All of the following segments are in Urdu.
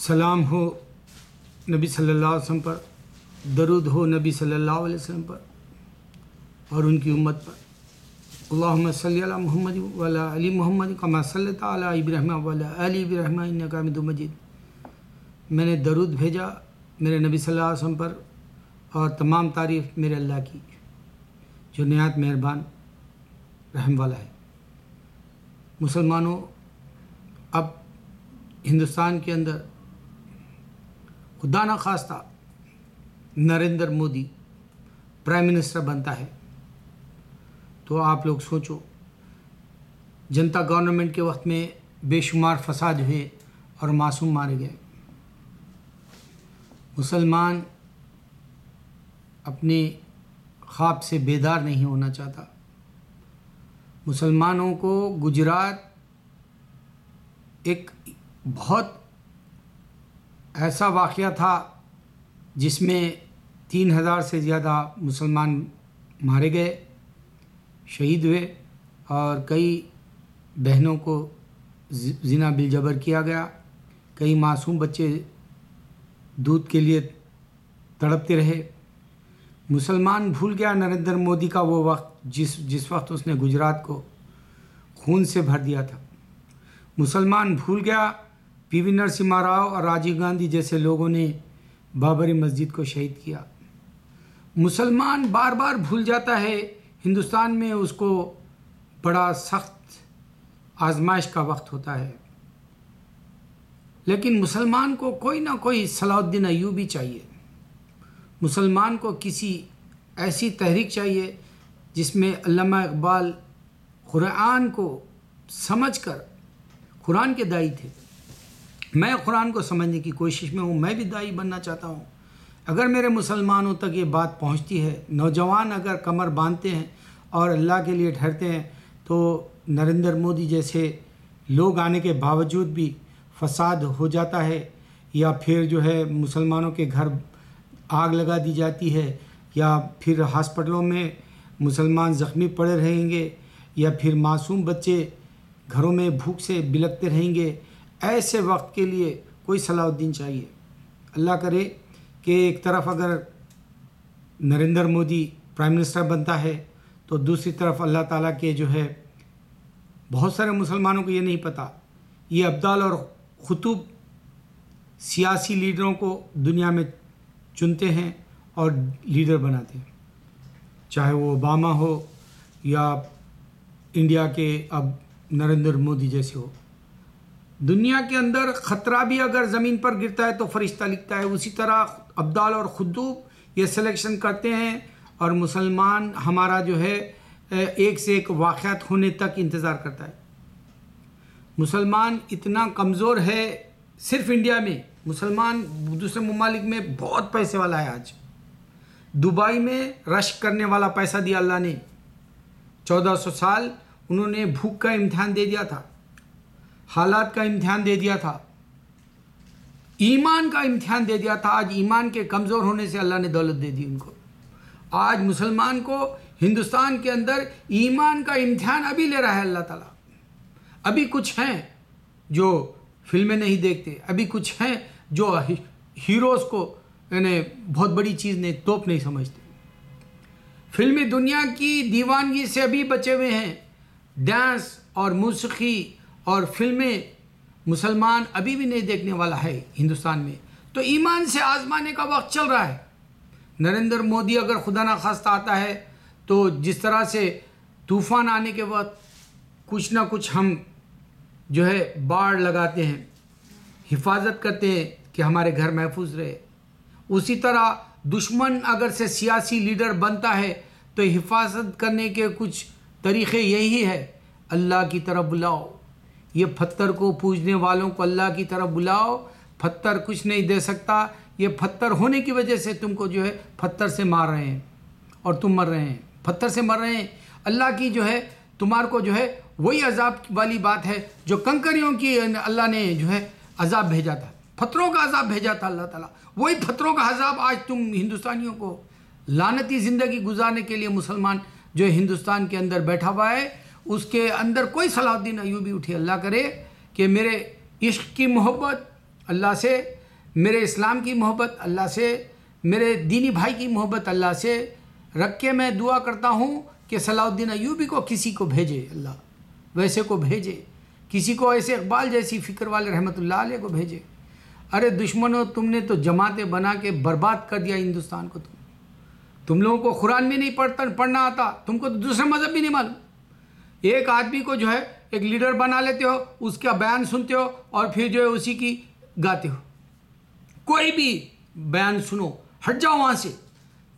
سلام ہو نبی صلی اللہ علیہ وسلم پر، درود ہو نبی صلی اللہ علیہ وسلم پر اور ان کی امت پر۔ اللہم صلی علی محمد وعلی آل محمد کما صلیت علی ابراہیم وعلی آل ابراہیم انک حمید مجید۔ میں نے درود بھیجا میرے نبی صلی اللہ علیہ وسلم پر، اور تمام تعریف میرے اللہ کی جو نہایت مہربان رحم والا ہے۔ مسلمانوں، اب ہندوستان کے اندر خدا نخواستہ نریندر مودی پرائم منسٹر بنتا ہے تو آپ لوگ سوچو، جنتا گورنمنٹ کے وقت میں بے شمار فساد ہوئے اور معصوم مارے گئے۔ مسلمان اپنے خواب سے بیدار نہیں ہونا چاہتا۔ مسلمانوں کو گجرات ایک بہت ایسا واقعہ تھا جس میں 3000 سے زیادہ مسلمان مارے گئے، شہید ہوئے، اور کئی بہنوں کو زنا بالجبر کیا گیا۔ کئی معصوم بچے دودھ کے لیے تڑپتے رہے۔ مسلمان بھول گیا نریندر مودی کا وہ وقت جس وقت اس نے گجرات کو خون سے بھر دیا تھا۔ مسلمان بھول گیا پی وی نرسمہا راؤ اور راجیو گاندھی جیسے لوگوں نے بابری مسجد کو شہید کیا۔ مسلمان بار بار بھول جاتا ہے، ہندوستان میں اس کو بڑا سخت آزمائش کا وقت ہوتا ہے، لیکن مسلمان کو کوئی نہ کوئی صلاح الدین ایوبی چاہیے۔ مسلمان کو کسی ایسی تحریک چاہیے جس میں علامہ اقبال قرآن کو سمجھ کر، قرآن کے داعی تھے، میں قرآن کو سمجھنے کی کوشش میں ہوں، میں بھی داعی بننا چاہتا ہوں۔ اگر میرے مسلمانوں تک یہ بات پہنچتی ہے، نوجوان اگر کمر باندھتے ہیں اور اللہ کے لیے ٹھہرتے ہیں، تو نریندر مودی جیسے لوگ آنے کے باوجود بھی فساد ہو جاتا ہے، یا پھر جو ہے مسلمانوں کے گھر آگ لگا دی جاتی ہے، یا پھر ہاسپٹلوں میں مسلمان زخمی پڑے رہیں گے، یا پھر معصوم بچے گھروں میں بھوک سے بلکتے رہیں گے، ایسے وقت کے لیے کوئی صلاح الدین چاہیے۔ اللہ کرے کہ ایک طرف اگر نریندر مودی پرائم منسٹر بنتا ہے تو دوسری طرف اللہ تعالیٰ کے جو ہے بہت سارے مسلمانوں کو یہ نہیں پتہ، یہ ابدال اور خطوب سیاسی لیڈروں کو دنیا میں چنتے ہیں اور لیڈر بناتے ہیں، چاہے وہ اوباما ہو یا انڈیا کے اب نریندر مودی جیسے ہو۔ دنیا کے اندر خطرہ بھی اگر زمین پر گرتا ہے تو فرشتہ لکھتا ہے، اسی طرح ابدال اور خطوب یہ سلیکشن کرتے ہیں، اور مسلمان ہمارا جو ہے ایک سے ایک واقعات ہونے تک انتظار کرتا ہے۔ مسلمان اتنا کمزور ہے، صرف انڈیا میں مسلمان دوسرے ممالک میں بہت پیسے والا ہے۔ آج دبئی میں رش کرنے والا پیسہ دیا اللہ نے، 1400 سال انہوں نے بھوک کا امتحان دے دیا تھا، حالات کا امتحان دے دیا تھا، ایمان کا امتحان دے دیا تھا۔ آج ایمان کے کمزور ہونے سے اللہ نے دولت دے دی ان کو۔ آج مسلمان کو ہندوستان کے اندر ایمان کا امتحان ابھی لے رہا ہے اللہ تعالیٰ۔ ابھی کچھ ہیں جو فلمیں نہیں دیکھتے، ابھی کچھ ہیں جو ہیروز کو یعنی بہت بڑی چیز نہیں، توپ نہیں سمجھتے۔ فلمی دنیا کی دیوانگی سے ابھی بچے ہوئے ہیں، ڈانس اور موسیقی اور فلمیں مسلمان ابھی بھی نہیں دیکھنے والا ہے ہندوستان میں۔ تو ایمان سے آزمانے کا وقت چل رہا ہے۔ نریندر مودی اگر خدا نخواستہ آتا ہے تو جس طرح سے طوفان آنے کے وقت کچھ نہ کچھ ہم جو ہے باڑ لگاتے ہیں، حفاظت کرتے ہیں کہ ہمارے گھر محفوظ رہے، اسی طرح دشمن اگر سے سیاسی لیڈر بنتا ہے تو حفاظت کرنے کے کچھ طریقے یہی ہے، اللہ کی طرف بلاؤ، یہ پتھر کو پوجنے والوں کو اللہ کی طرف بلاؤ، پتھر کچھ نہیں دے سکتا، یہ پتھر ہونے کی وجہ سے تم کو جو ہے پتھر سے مار رہے ہیں اور تم مر رہے ہیں، پتھر سے مر رہے ہیں۔ اللہ کی جو ہے تمہارے کو جو ہے وہی عذاب والی بات ہے جو کنکریوں کی اللہ نے جو ہے عذاب بھیجا تھا، پتھروں کا عذاب بھیجا تھا اللہ تعالیٰ، وہی پتھروں کا عذاب آج تم ہندوستانیوں کو لعنتی زندگی گزارنے کے لیے مسلمان جو ہندوستان کے اندر بیٹھا ہوا ہے، اس کے اندر کوئی صلاح الدین ایوبی اٹھے۔ اللہ کرے کہ میرے عشق کی محبت اللہ سے میرے اسلام کی محبت اللہ سے، میرے دینی بھائی کی محبت اللہ سے رکھ کے میں دعا کرتا ہوں کہ صلاح الدین ایوبی کو کسی کو بھیجے، اللہ ویسے کو بھیجے، کسی کو ایسے اقبال جیسی فکر والے رحمۃ اللہ علیہ کو بھیجے۔ ارے دشمنوں، تم نے تو جماعتیں بنا کے برباد کر دیا ہندوستان کو۔ تم لوگوں کو قرآن بھی نہیں پڑھنا آتا، تم کو تو دوسرا مذہب بھی نہیں معلوم۔ ایک آدمی کو جو ہے ایک لیڈر بنا لیتے ہو، اس کا بیان سنتے ہو اور پھر جو ہے اسی کی گاتے ہو۔ کوئی بھی بیان سنو، ہٹ جاؤ وہاں سے،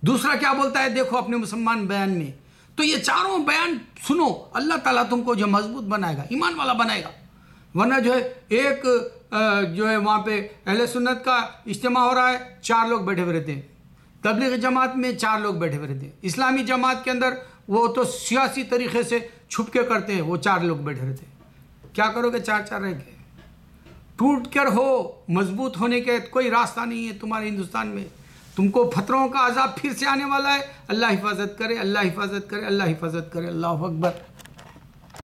دوسرا کیا بولتا ہے دیکھو اپنے مسلمان بیان میں۔ تو یہ چاروں بیان سنو، اللہ تعالیٰ تم کو جو مضبوط بنائے گا، ایمان والا بنائے گا۔ ورنہ جو ہے ایک جو ہے وہاں پہ اہل سنت کا اجتماع ہو رہا ہے، 4 لوگ بیٹھے ہوئے رہتے ہیں، تبلیغ جماعت میں 4 لوگ بیٹھے ہوئے رہتے ہیں، اسلامی جماعت کے اندر وہ تو سیاسی طریقے سے چھپ کے کرتے ہیں، وہ 4 لوگ بیٹھے رہتے ہیں۔ کیا کرو گے 4 رہ کے؟ ٹوٹ کر ہو، مضبوط ہونے کے کوئی راستہ نہیں ہے تمہارے ہندوستان میں۔ تم کو فتروں کا عذاب پھر سے آنے والا ہے۔ اللہ حفاظت کرے، اللہ حفاظت کرے، اللہ حفاظت کرے۔ اللہ اکبر۔